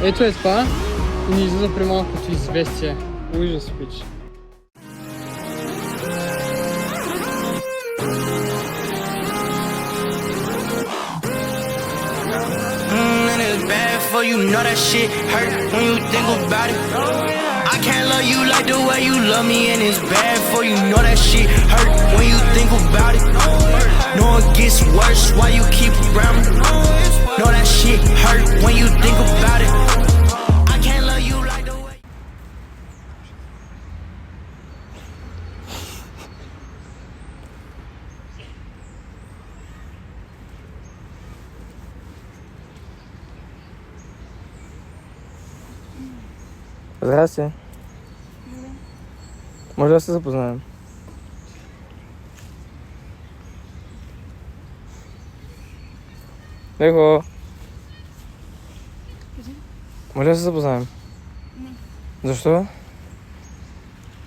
Ето е това и ни излиза при малкото известие. Ужас, пич. For you know that shit hurt when you think about it. I can't love you like the way you love me, and it's bad for you know that shit hurt when you think about it. Know it gets worse while you keep around me. Know that shit hurt when you think about it. I can't love you like the way. Здрасти. Може да се запознаем? Ехо. Може да се запознаем? Не. Защо?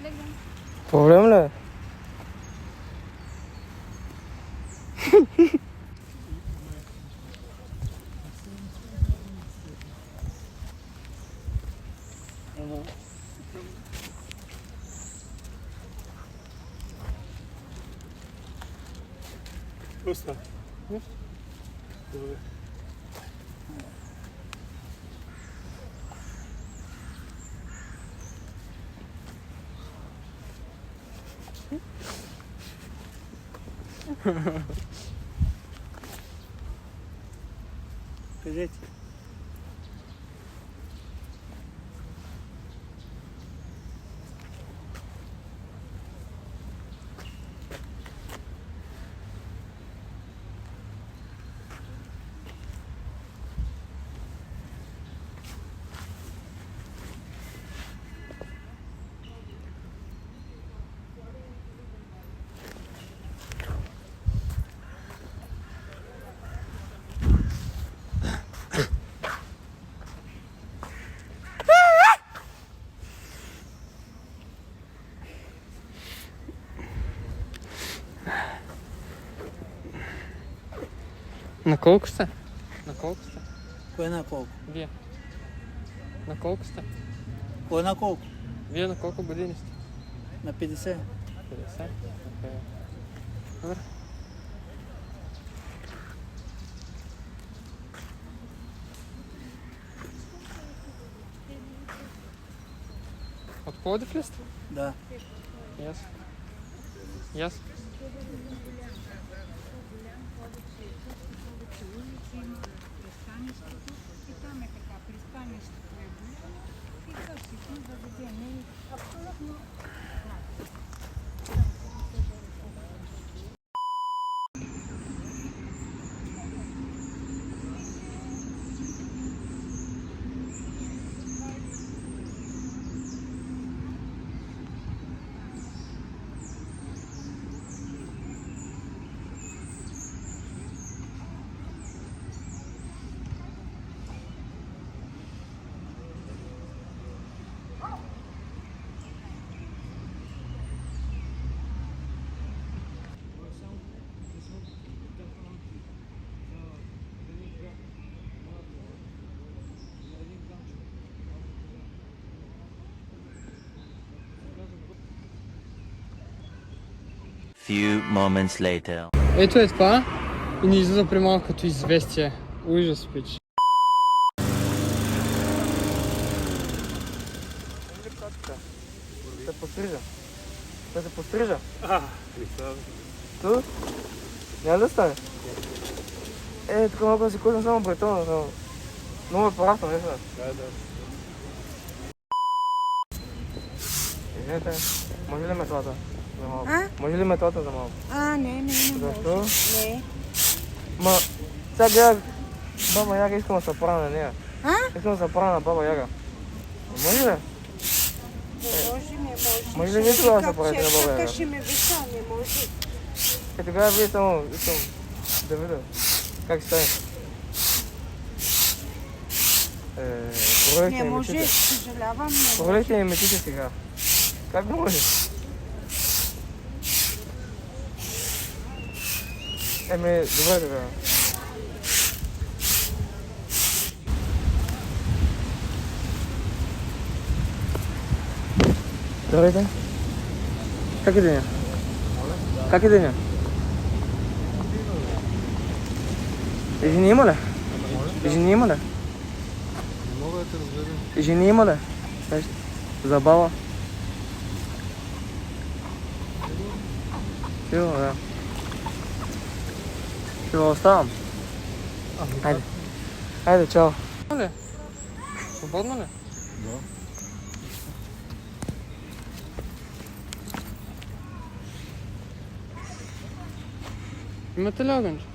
Легам. Проблем ли е? Просто. Кажете. На колко сте? На колко сте? Кое на колко? Вие. На колко сте? Кое на колко? Вие на колко години сте? На 50. 50? Окей. Добре. От Пловдив ли сте? Да. Yes. Yes. Пристанището и там е така, пристанището е голямо и къщите заведение абсолютно. Few moments later. Ето е това и ни излиза при малкото известие. Ужас, пич. Се пострижа. Да се пострижа. Ту? Няма да стане? Тук малко да си кожим само бретона. Много е порасна, не знам. Да. Извинете, може ли метлата за малко? Може ли метлата за малко? Не може. Защо? Не. Ма, сега гледах баба Яга, искам да се правя на нея. Искам да се правя на баба Яга. Може ли? Не може. Може ли вие тогава да се правите на баба Яга? Ще ме виша, не може. Тогава вие само искам да видя как стане. Не може, съжалявам. Пролете ми метите сега. Как може? Добре тогава. Здравейте. Как е деня? Как е деня? Жени има ли? Жени има ли? Не мога да те разгледам. Жени има ли? Нещо? Забава? Сигурно, да. Ще го оставам. Хайде. Хайде, чао. Свободно ли? Свободно ли? Да. Имате ли огънче?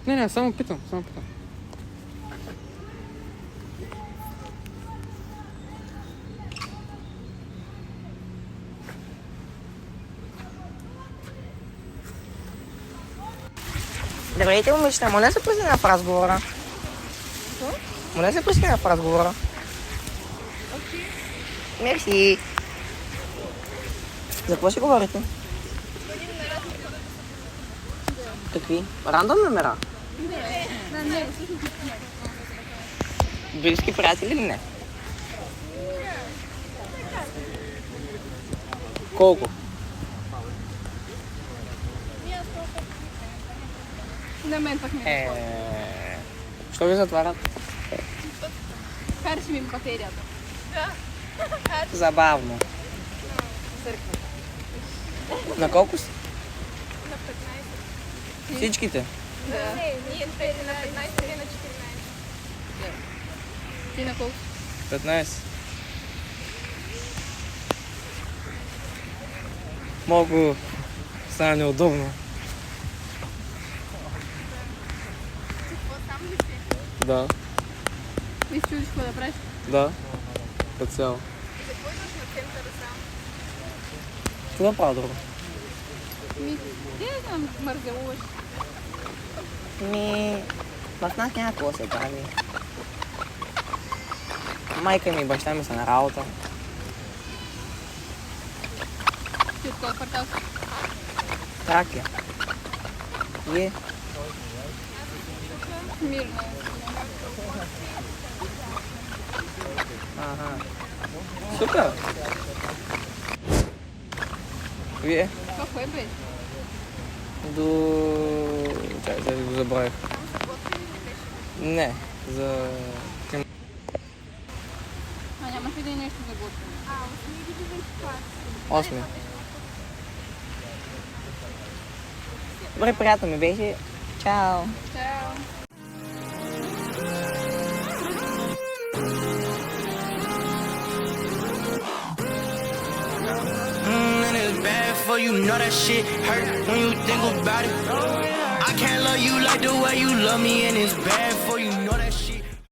Не, само питам, само питам. Здравейте, момичета, моля се присъединя в разговора. Моля се присъединя в разговора. Мерси. За какво си говорите? Какви? Рандом номера? Не. Близки приятели или не? Колко? На мен пък не. Що ви затварят? Харчи ми батерията. Забавно. На колко си? На 15. Всичките? Да. Не, ние сте на 15, те на 14. Ти на колко? 15. Малко стана неудобно. Сам ли си? Да, И се чудиш какво да правиш? да. По цяло. И какво идваш на центъра сам? Какво да правя друго? Ти не знам, мързелуваш. В нас няма какво да се прави. Майка ми и баща ми са на работа. Ти от колко квартал си? Тракия. Вие? Мирно. Ага. Супер! Вие? Колко е бе? До... Чай, сега го забравих. Не, за... А нямаш ли да е нещо за готвене? 8. Добре, приятно ми беше. Чао! Чао. And it's bad for you, know that shit hurt when you think about it. I can't love you like the way you love me, and it's bad for you, know that shit.